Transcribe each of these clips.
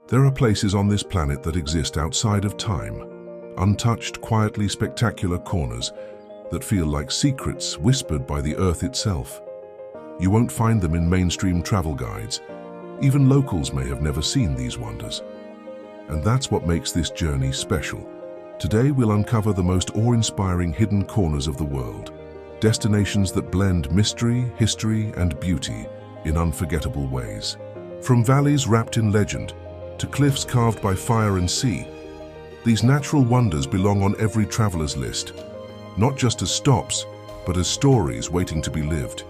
There are places on this planet that exist outside of time, untouched, quietly spectacular corners that feel like secrets whispered by the Earth itself. You won't find them in mainstream travel guides. Even locals may have never seen these wonders. And that's what makes this journey special. Today we'll uncover the most awe-inspiring hidden corners of the world, destinations that blend mystery, history, and beauty in unforgettable ways. From valleys wrapped in legend to cliffs carved by fire and sea, these natural wonders belong on every traveler's list, not just as stops, but as stories waiting to be lived.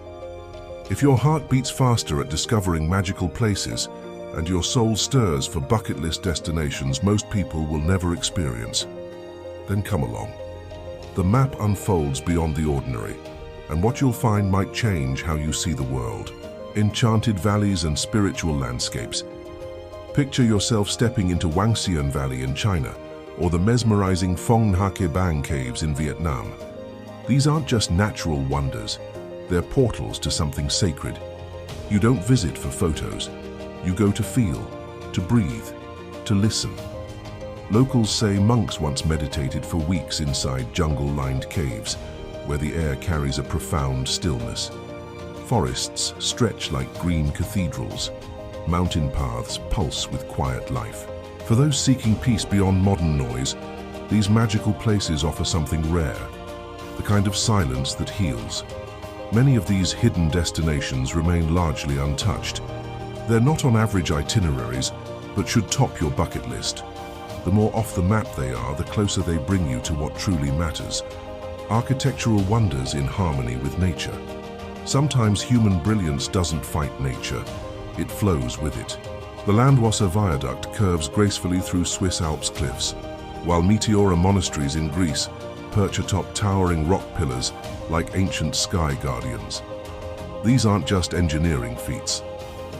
If your heart beats faster at discovering magical places and your soul stirs for bucket list destinations most people will never experience, then come along. The map unfolds beyond the ordinary, and what you'll find might change how you see the world. Enchanted valleys and spiritual landscapes. Picture yourself stepping into Wangxian Valley in China, or the mesmerizing Phong Nha Bang caves in Vietnam. These aren't just natural wonders, they're portals to something sacred. You don't visit for photos, you go to feel, to breathe, to listen. Locals say monks once meditated for weeks inside jungle-lined caves, where the air carries a profound stillness. Forests stretch like green cathedrals. Mountain paths pulse with quiet life. For those seeking peace beyond modern noise, these magical places offer something rare, the kind of silence that heals. Many of these hidden destinations remain largely untouched. They're not on average itineraries, but should top your bucket list. The more off the map they are, the closer they bring you to what truly matters. Architectural wonders in harmony with nature. Sometimes human brilliance doesn't fight nature, it flows with it. The Landwasser Viaduct curves gracefully through Swiss Alps cliffs, while Meteora monasteries in Greece perch atop towering rock pillars like ancient sky guardians. These aren't just engineering feats.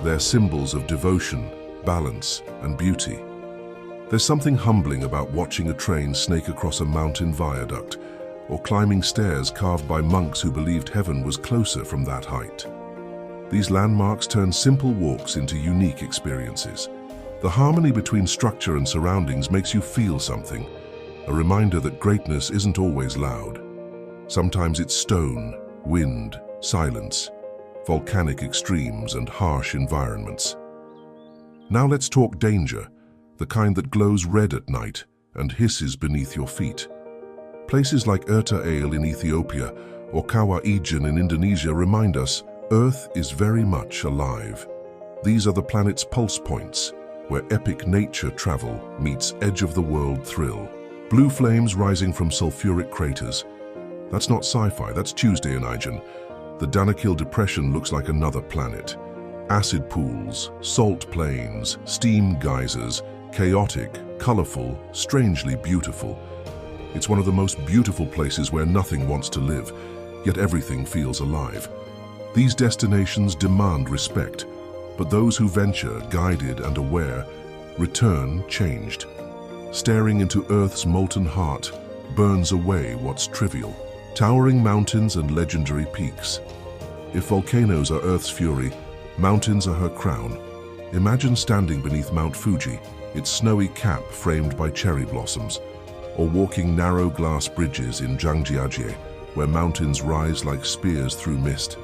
They're symbols of devotion, balance, and beauty. There's something humbling about watching a train snake across a mountain viaduct, or climbing stairs carved by monks who believed heaven was closer from that height. These landmarks turn simple walks into unique experiences. The harmony between structure and surroundings makes you feel something, a reminder that greatness isn't always loud. Sometimes it's stone, wind, silence, volcanic extremes, and harsh environments. Now let's talk danger, the kind that glows red at night and hisses beneath your feet. Places like Erta Ale in Ethiopia or Kawah Ijen in Indonesia remind us Earth is very much alive. These are the planet's pulse points, where epic nature travel meets edge-of-the-world thrill. Blue flames rising from sulfuric craters. That's not sci-fi, that's Tuesday in Ijen. The Danakil Depression looks like another planet. Acid pools, salt plains, steam geysers, chaotic, colorful, strangely beautiful. It's one of the most beautiful places where nothing wants to live, yet everything feels alive. These destinations demand respect, but those who venture, guided and aware, return changed. Staring into Earth's molten heart burns away what's trivial. Towering mountains and legendary peaks. If volcanoes are Earth's fury, mountains are her crown. Imagine standing beneath Mount Fuji, its snowy cap framed by cherry blossoms, or walking narrow glass bridges in Zhangjiajie, where mountains rise like spears through mist.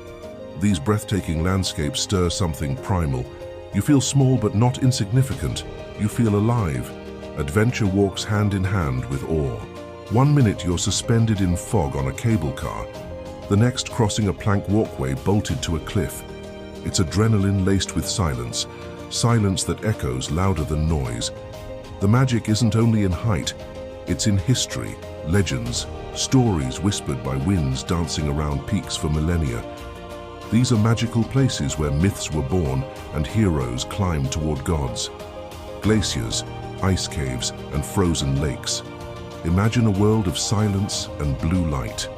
These breathtaking landscapes stir something primal. You feel small but not insignificant. You feel alive. Adventure walks hand in hand with awe. One minute you're suspended in fog on a cable car, the next crossing a plank walkway bolted to a cliff. It's adrenaline laced with silence, silence that echoes louder than noise. The magic isn't only in height, it's in history, legends, stories whispered by winds dancing around peaks for millennia. These are magical places where myths were born and heroes climbed toward gods. Glaciers, ice caves, and frozen lakes. Imagine a world of silence and blue light.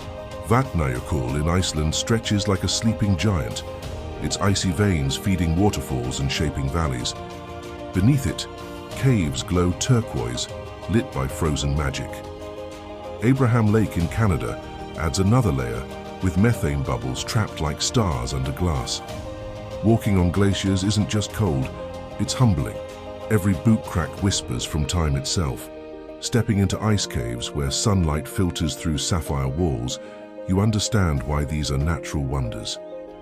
Vatnajökull in Iceland stretches like a sleeping giant, its icy veins feeding waterfalls and shaping valleys. Beneath it, caves glow turquoise, lit by frozen magic. Abraham Lake in Canada adds another layer, with methane bubbles trapped like stars under glass. Walking on glaciers isn't just cold, it's humbling. Every boot crack whispers from time itself. Stepping into ice caves where sunlight filters through sapphire walls, you understand why these are natural wonders.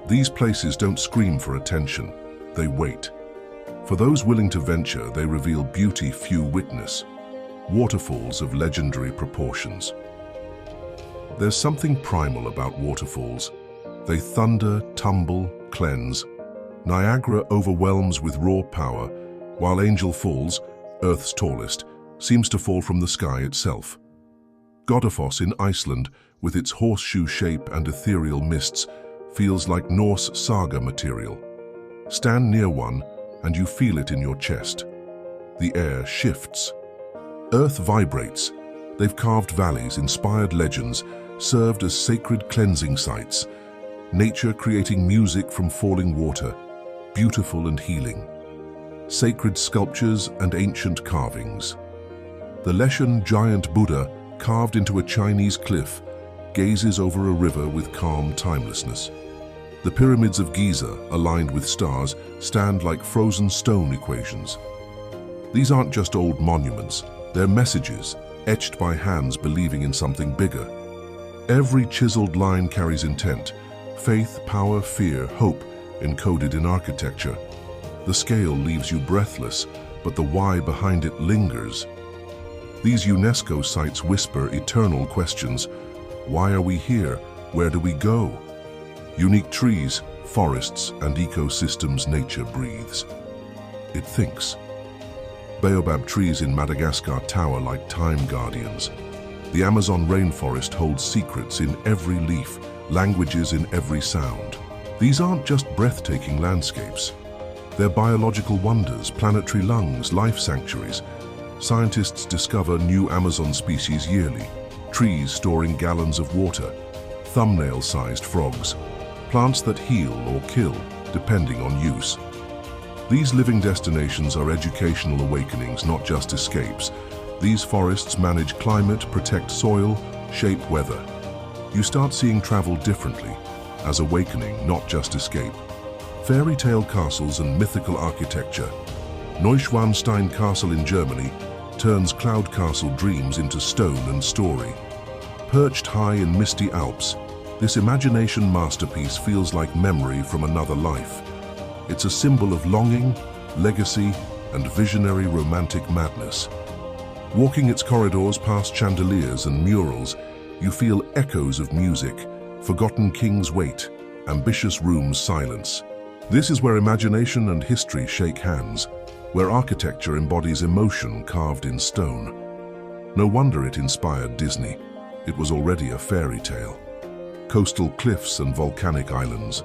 These places don't scream for attention, they wait. For those willing to venture, they reveal beauty few witness. Waterfalls of legendary proportions. There's something primal about waterfalls. They thunder, tumble, cleanse. Niagara overwhelms with raw power, while Angel Falls, Earth's tallest, seems to fall from the sky itself. Godafoss in Iceland, with its horseshoe shape and ethereal mists, feels like Norse saga material. Stand near one, and you feel it in your chest. The air shifts. Earth vibrates. They've carved valleys, inspired legends, served as sacred cleansing sites. Nature creating music from falling water, beautiful and healing. Sacred sculptures and ancient carvings. The Leshan giant Buddha, carved into a Chinese cliff, gazes over a river with calm timelessness. The pyramids of Giza, aligned with stars, stand like frozen stone equations. These aren't just old monuments, they're messages, etched by hands believing in something bigger. Every chiseled line carries intent, faith, power, fear, hope, encoded in architecture. The scale leaves you breathless, but the why behind it lingers. These UNESCO sites whisper eternal questions. Why are we here? Where do we go? Unique trees, forests, and ecosystems nature breathes. It thinks. Baobab trees in Madagascar tower like time guardians. The Amazon rainforest holds secrets in every leaf, languages in every sound. These aren't just breathtaking landscapes. They're biological wonders, planetary lungs, life sanctuaries. Scientists discover new Amazon species yearly. Trees storing gallons of water, thumbnail-sized frogs, plants that heal or kill, depending on use. These living destinations are educational awakenings, not just escapes. These forests manage climate, protect soil, shape weather. You start seeing travel differently, as awakening, not just escape. Fairy tale castles and mythical architecture. Neuschwanstein Castle in Germany turns cloud castle dreams into stone and story. Perched high in misty Alps, this imagination masterpiece feels like memory from another life. It's a symbol of longing, legacy, and visionary romantic madness. Walking its corridors past chandeliers and murals, you feel echoes of music, forgotten kings wait, ambitious rooms silence. This is where imagination and history shake hands, where architecture embodies emotion carved in stone. No wonder it inspired Disney. It was already a fairy tale. Coastal cliffs and volcanic islands.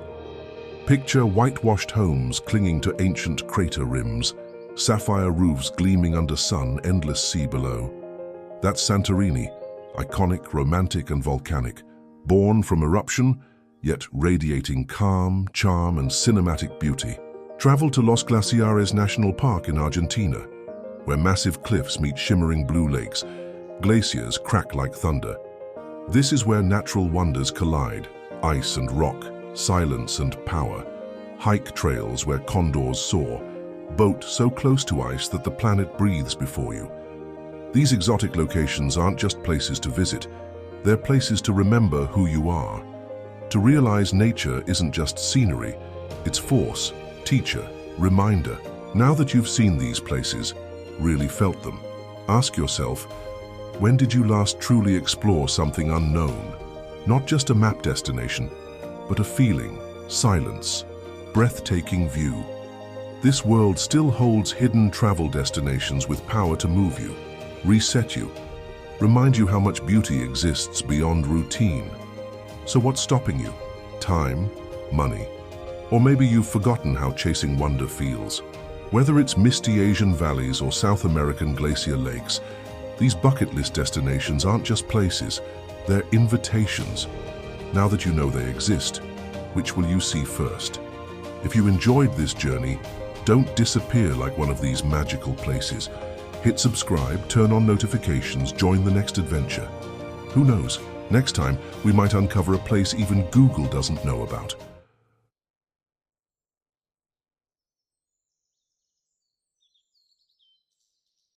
Picture whitewashed homes clinging to ancient crater rims, sapphire roofs gleaming under sun, endless sea below. That's Santorini, iconic, romantic, and volcanic, born from eruption, yet radiating calm, charm, and cinematic beauty. Travel to Los Glaciares National Park in Argentina, where massive cliffs meet shimmering blue lakes, glaciers crack like thunder. This is where natural wonders collide, ice and rock, silence and power. Hike trails where condors soar, boat so close to ice that the planet breathes before you. These exotic locations aren't just places to visit, they're places to remember who you are. To realize nature isn't just scenery, it's force, teacher, reminder. Now that you've seen these places, really felt them, ask yourself, when did you last truly explore something unknown? Not just a map destination, but a feeling, silence, breathtaking view. This world still holds hidden travel destinations with power to move you, reset you, remind you how much beauty exists beyond routine. So what's stopping you? Time? Money? Or maybe you've forgotten how chasing wonder feels. Whether it's misty Asian valleys or South American glacier lakes, these bucket list destinations aren't just places, they're invitations. Now that you know they exist, which will you see first? If you enjoyed this journey, don't disappear like one of these magical places. Hit subscribe, turn on notifications, join the next adventure. Who knows, next time we might uncover a place even Google doesn't know about.